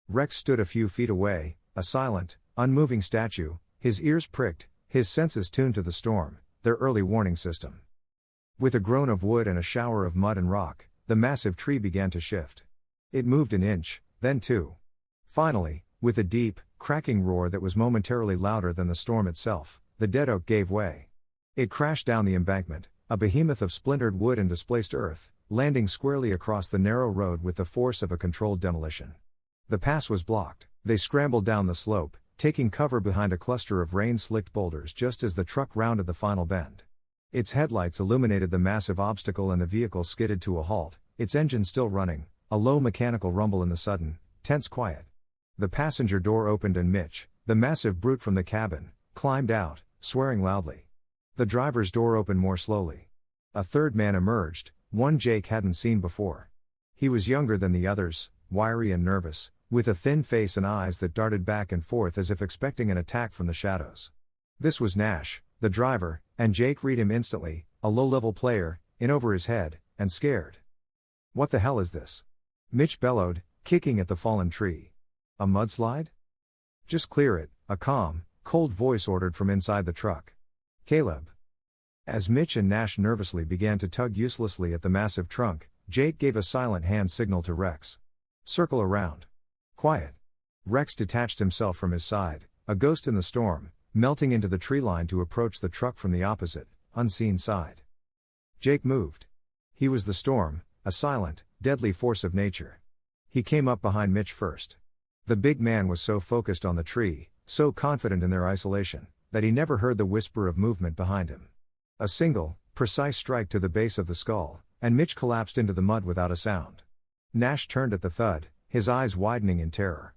Rex stood a few feet away, a silent, unmoving statue, his ears pricked, his senses tuned to the storm, their early warning system. With a groan of wood and a shower of mud and rock, the massive tree began to shift. It moved an inch, then two. Finally, with a deep, cracking roar that was momentarily louder than the storm itself, the dead oak gave way. It crashed down the embankment, a behemoth of splintered wood and displaced earth, landing squarely across the narrow road with the force of a controlled demolition. The pass was blocked. They scrambled down the slope, taking cover behind a cluster of rain-slicked boulders just as the truck rounded the final bend. Its headlights illuminated the massive obstacle and the vehicle skidded to a halt, its engine still running, a low mechanical rumble in the sudden, tense quiet. The passenger door opened and Mitch, the massive brute from the cabin, climbed out, swearing loudly. The driver's door opened more slowly. A third man emerged, one Jake hadn't seen before. He was younger than the others, wiry and nervous, with a thin face and eyes that darted back and forth as if expecting an attack from the shadows. This was Nash, the driver, and Jake read him instantly, a low-level player, in over his head, and scared. "What the hell is this?" Mitch bellowed, kicking at the fallen tree. "A mudslide?" "Just clear it," a calm, cold voice ordered from inside the truck. "Caleb." As Mitch and Nash nervously began to tug uselessly at the massive trunk, Jake gave a silent hand signal to Rex. "Circle around." "Quiet." Rex detached himself from his side, a ghost in the storm, melting into the tree line to approach the truck from the opposite, unseen side. Jake moved. He was the storm, a silent, deadly force of nature. He came up behind Mitch first. The big man was so focused on the tree, so confident in their isolation, that he never heard the whisper of movement behind him. A single, precise strike to the base of the skull, and Mitch collapsed into the mud without a sound. Nash turned at the thud, his eyes widening in terror.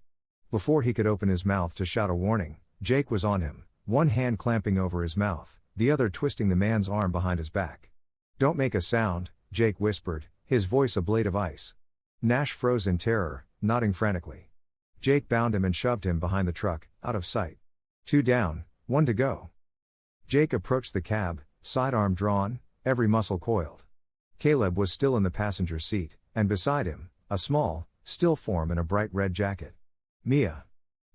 Before he could open his mouth to shout a warning, Jake was on him, one hand clamping over his mouth, the other twisting the man's arm behind his back. "Don't make a sound," Jake whispered, his voice a blade of ice. Nash froze in terror, nodding frantically. Jake bound him and shoved him behind the truck, out of sight. 2 down, 1 to go. Jake approached the cab, sidearm drawn, every muscle coiled. Caleb was still in the passenger seat, and beside him, a small, still form in a bright red jacket. "Mia."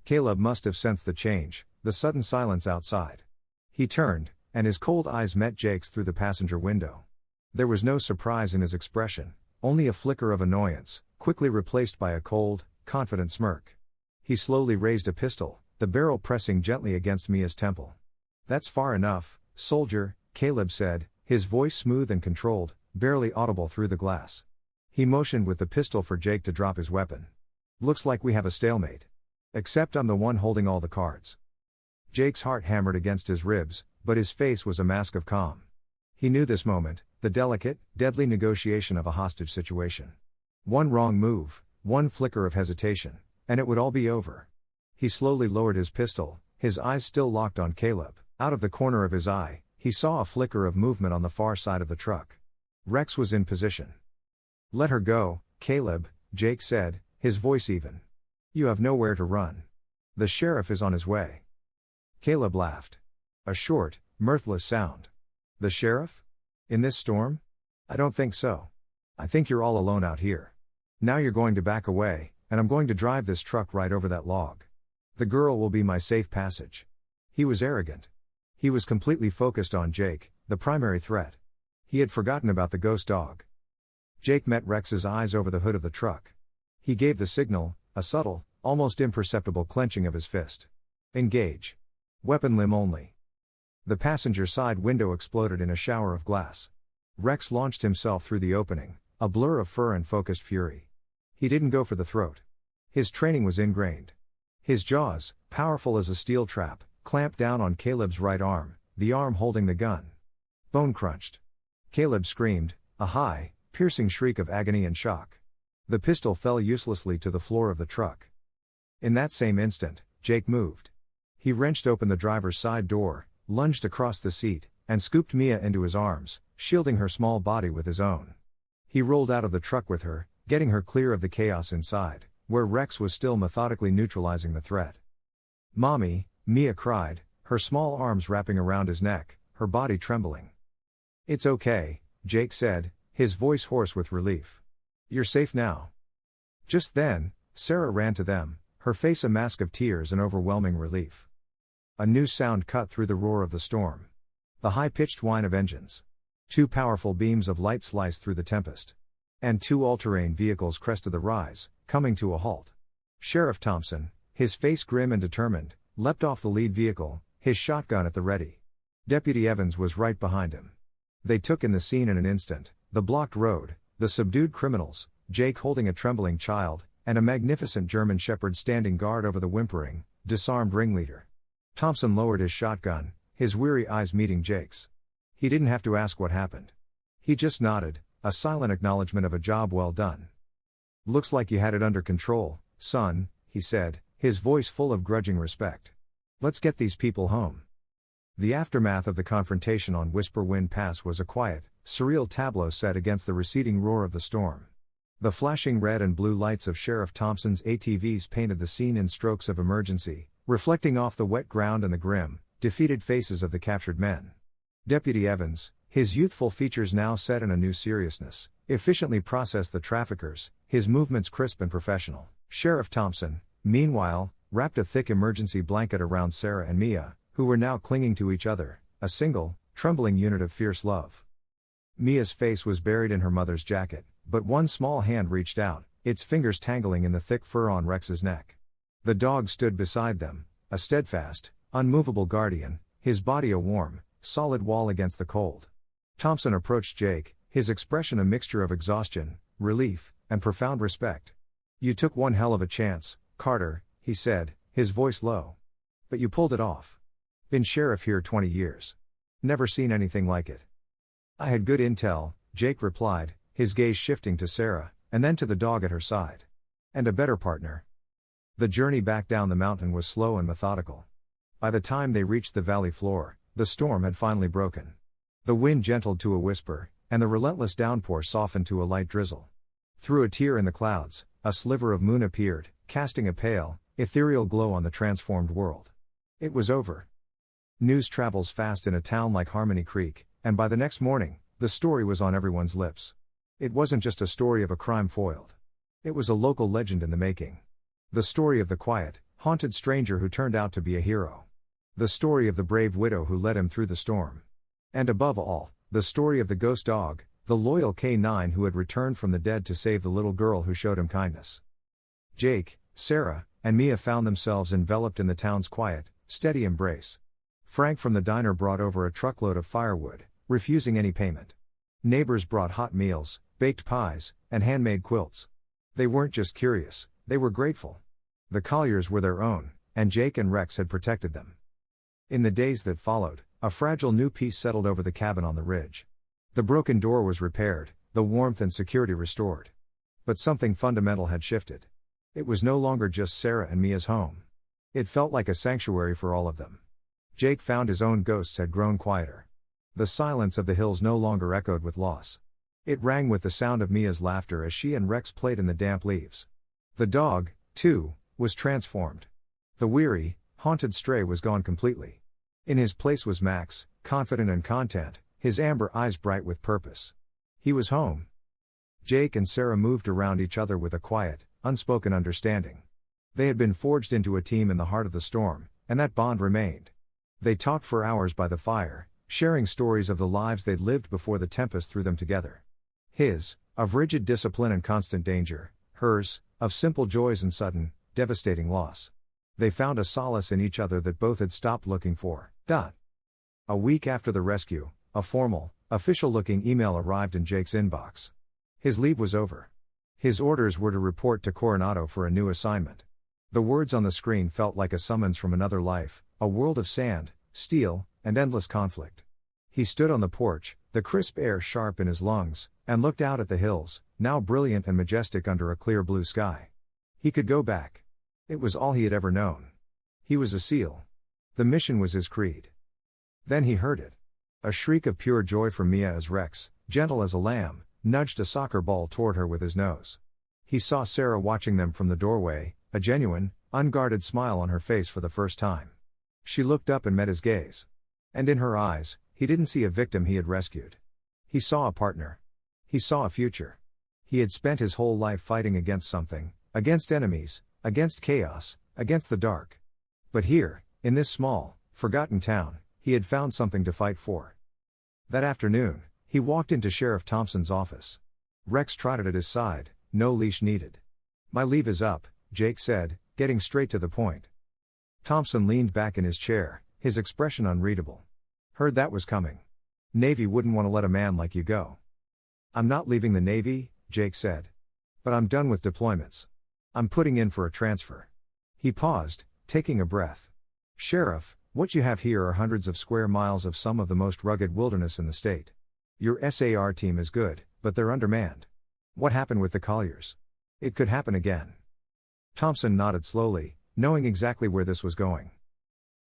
Caleb must have sensed the change, the sudden silence outside. He turned, and his cold eyes met Jake's through the passenger window. There was no surprise in his expression, only a flicker of annoyance, quickly replaced by a cold, confident smirk. He slowly raised a pistol, the barrel pressing gently against Mia's temple. "That's far enough, soldier," Caleb said, his voice smooth and controlled, barely audible through the glass. He motioned with the pistol for Jake to drop his weapon. "Looks like we have a stalemate. Except I'm the one holding all the cards." Jake's heart hammered against his ribs, but his face was a mask of calm. He knew this moment, the delicate, deadly negotiation of a hostage situation. One wrong move, one flicker of hesitation, and it would all be over. He slowly lowered his pistol, his eyes still locked on Caleb. Out of the corner of his eye, He saw a flicker of movement on the far side of the truck. Rex was in position. "Let her go, Caleb," Jake said, his voice even. "You have nowhere to run. The sheriff is on his way." Caleb laughed. A short, mirthless sound. "The sheriff? In this storm? I don't think so. I think you're all alone out here. Now you're going to back away, and I'm going to drive this truck right over that log. The girl will be my safe passage." He was arrogant. He was completely focused on Jake, the primary threat. He had forgotten about the ghost dog. Jake met Rex's eyes over the hood of the truck. He gave the signal, a subtle, almost imperceptible clenching of his fist. "Engage. Weapon limb only." The passenger side window exploded in a shower of glass. Rex launched himself through the opening, a blur of fur and focused fury. He didn't go for the throat. His training was ingrained. His jaws, powerful as a steel trap, clamped down on Caleb's right arm, the arm holding the gun. Bone crunched. Caleb screamed, a high, piercing shriek of agony and shock. The pistol fell uselessly to the floor of the truck. In that same instant, Jake moved. He wrenched open the driver's side door, lunged across the seat, and scooped Mia into his arms, shielding her small body with his own. He rolled out of the truck with her, getting her clear of the chaos inside, where Rex was still methodically neutralizing the threat. "Mommy," Mia cried, her small arms wrapping around his neck, her body trembling. "It's okay," Jake said, his voice hoarse with relief. "You're safe now." Just then, Sarah ran to them, her face a mask of tears and overwhelming relief. A new sound cut through the roar of the storm. The high-pitched whine of engines. 2 powerful beams of light sliced through the tempest. And 2 all-terrain vehicles crested the rise, coming to a halt. Sheriff Thompson, his face grim and determined, leapt off the lead vehicle, his shotgun at the ready. Deputy Evans was right behind him. They took in the scene in an instant, the blocked road, the subdued criminals, Jake holding a trembling child, and a magnificent German shepherd standing guard over the whimpering, disarmed ringleader. Thompson lowered his shotgun, his weary eyes meeting Jake's. He didn't have to ask what happened. He just nodded, a silent acknowledgement of a job well done. "Looks like you had it under control, son," he said, his voice full of grudging respect. "Let's get these people home." The aftermath of the confrontation on Whisper Wind Pass was a quiet, surreal tableau set against the receding roar of the storm. The flashing red and blue lights of Sheriff Thompson's ATVs painted the scene in strokes of emergency, reflecting off the wet ground and the grim, defeated faces of the captured men. Deputy Evans, his youthful features now set in a new seriousness, efficiently processed the traffickers, his movements crisp and professional. Sheriff Thompson, meanwhile, wrapped a thick emergency blanket around Sarah and Mia, who were now clinging to each other, a single, trembling unit of fierce love. Mia's face was buried in her mother's jacket, but one small hand reached out, its fingers tangling in the thick fur on Rex's neck. The dog stood beside them, a steadfast, unmovable guardian, his body a warm, solid wall against the cold. Thompson approached Jake, his expression a mixture of exhaustion, relief, and profound respect. "You took one hell of a chance, Carter," he said, his voice low. "But you pulled it off. Been sheriff here 20 years. Never seen anything like it." "I had good intel," Jake replied, his gaze shifting to Sarah, and then to the dog at her side. "And a better partner." The journey back down the mountain was slow and methodical. By the time they reached the valley floor, the storm had finally broken. The wind gentled to a whisper, and the relentless downpour softened to a light drizzle. Through a tear in the clouds, a sliver of moon appeared, casting a pale, ethereal glow on the transformed world. It was over. News travels fast in a town like Harmony Creek, and by the next morning, the story was on everyone's lips. It wasn't just a story of a crime foiled. It was a local legend in the making. The story of the quiet, haunted stranger who turned out to be a hero. The story of the brave widow who led him through the storm. And above all, the story of the ghost dog, the loyal K9 who had returned from the dead to save the little girl who showed him kindness. Jake, Sarah, and Mia found themselves enveloped in the town's quiet, steady embrace. Frank from the diner brought over a truckload of firewood, refusing any payment. Neighbors brought hot meals, baked pies, and handmade quilts. They weren't just curious, they were grateful. The Colliers were their own, and Jake and Rex had protected them. In the days that followed, a fragile new peace settled over the cabin on the ridge. The broken door was repaired, the warmth and security restored. But something fundamental had shifted. It was no longer just Sarah and Mia's home. It felt like a sanctuary for all of them. Jake found his own ghosts had grown quieter. The silence of the hills no longer echoed with loss. It rang with the sound of Mia's laughter as she and Rex played in the damp leaves. The dog, too, was transformed. The weary, haunted stray was gone completely. In his place was Max, confident and content, his amber eyes bright with purpose. He was home. Jake and Sarah moved around each other with a quiet, unspoken understanding. They had been forged into a team in the heart of the storm, and that bond remained. They talked for hours by the fire, sharing stories of the lives they'd lived before the tempest threw them together. His, of rigid discipline and constant danger; hers, of simple joys and sudden, devastating loss. They found a solace in each other that both had stopped looking for. A week after the rescue, a formal, official-looking email arrived in Jake's inbox. His leave was over. His orders were to report to Coronado for a new assignment. The words on the screen felt like a summons from another life, a world of sand, steel, and endless conflict. He stood on the porch, the crisp air sharp in his lungs, and looked out at the hills, now brilliant and majestic under a clear blue sky. He could go back. It was all he had ever known. He was a SEAL. The mission was his creed. Then he heard it. A shriek of pure joy from Mia as Rex, gentle as a lamb, nudged a soccer ball toward her with his nose. He saw Sarah watching them from the doorway, a genuine, unguarded smile on her face for the first time. She looked up and met his gaze. And in her eyes, he didn't see a victim he had rescued. He saw a partner. He saw a future. He had spent his whole life fighting against something, against enemies, against chaos, against the dark. But here, in this small, forgotten town, he had found something to fight for. That afternoon, he walked into Sheriff Thompson's office. Rex trotted at his side, no leash needed. "My leave is up," Jake said, getting straight to the point. Thompson leaned back in his chair, his expression unreadable. "Heard that was coming. Navy wouldn't want to let a man like you go." "I'm not leaving the Navy," Jake said. "But I'm done with deployments. I'm putting in for a transfer." He paused, taking a breath. "Sheriff, what you have here are hundreds of square miles of some of the most rugged wilderness in the state. Your SAR team is good, but they're undermanned. What happened with the Colliers? It could happen again." Thompson nodded slowly, knowing exactly where this was going.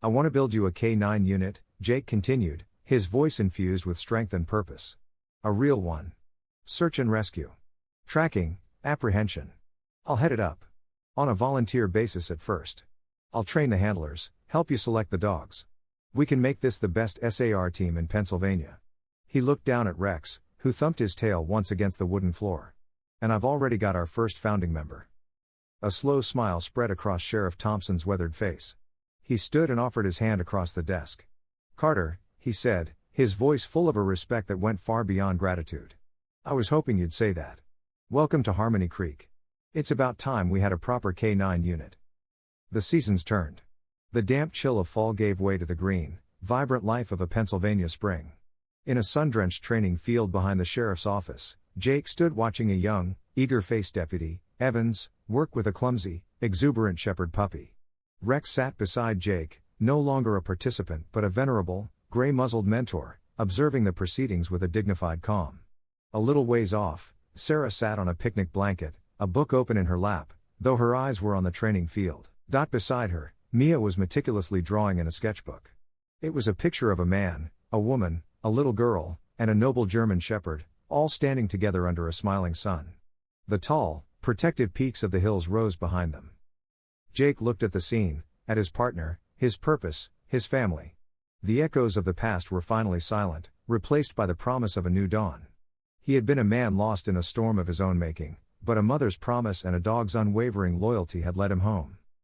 "I want to build you a K-9 unit," Jake continued, his voice infused with strength and purpose. "A real one. Search and rescue. Tracking, apprehension. I'll head it up. On a volunteer basis at first. I'll train the handlers, help you select the dogs. We can make this the best SAR team in Pennsylvania." He looked down at Rex, who thumped his tail once against the wooden floor. "And I've already got our first founding member." A slow smile spread across Sheriff Thompson's weathered face. He stood and offered his hand across the desk. "Carter," he said, his voice full of a respect that went far beyond gratitude. "I was hoping you'd say that. Welcome to Harmony Creek. It's about time we had a proper K-9 unit." The seasons turned. The damp chill of fall gave way to the green, vibrant life of a Pennsylvania spring. In a sun-drenched training field behind the sheriff's office, Jake stood watching a young, eager-faced deputy, Evans, work with a clumsy, exuberant shepherd puppy. Rex sat beside Jake, no longer a participant but a venerable, gray-muzzled mentor, observing the proceedings with a dignified calm. A little ways off, Sarah sat on a picnic blanket, a book open in her lap, though her eyes were on the training field. Beside her, Mia was meticulously drawing in a sketchbook. It was a picture of a man, a woman, a little girl, and a noble German shepherd, all standing together under a smiling sun. The tall, protective peaks of the hills rose behind them. Jake looked at the scene, at his partner, his purpose, his family. The echoes of the past were finally silent, replaced by the promise of a new dawn. He had been a man lost in a storm of his own making, but a mother's promise and a dog's unwavering loyalty had led him home.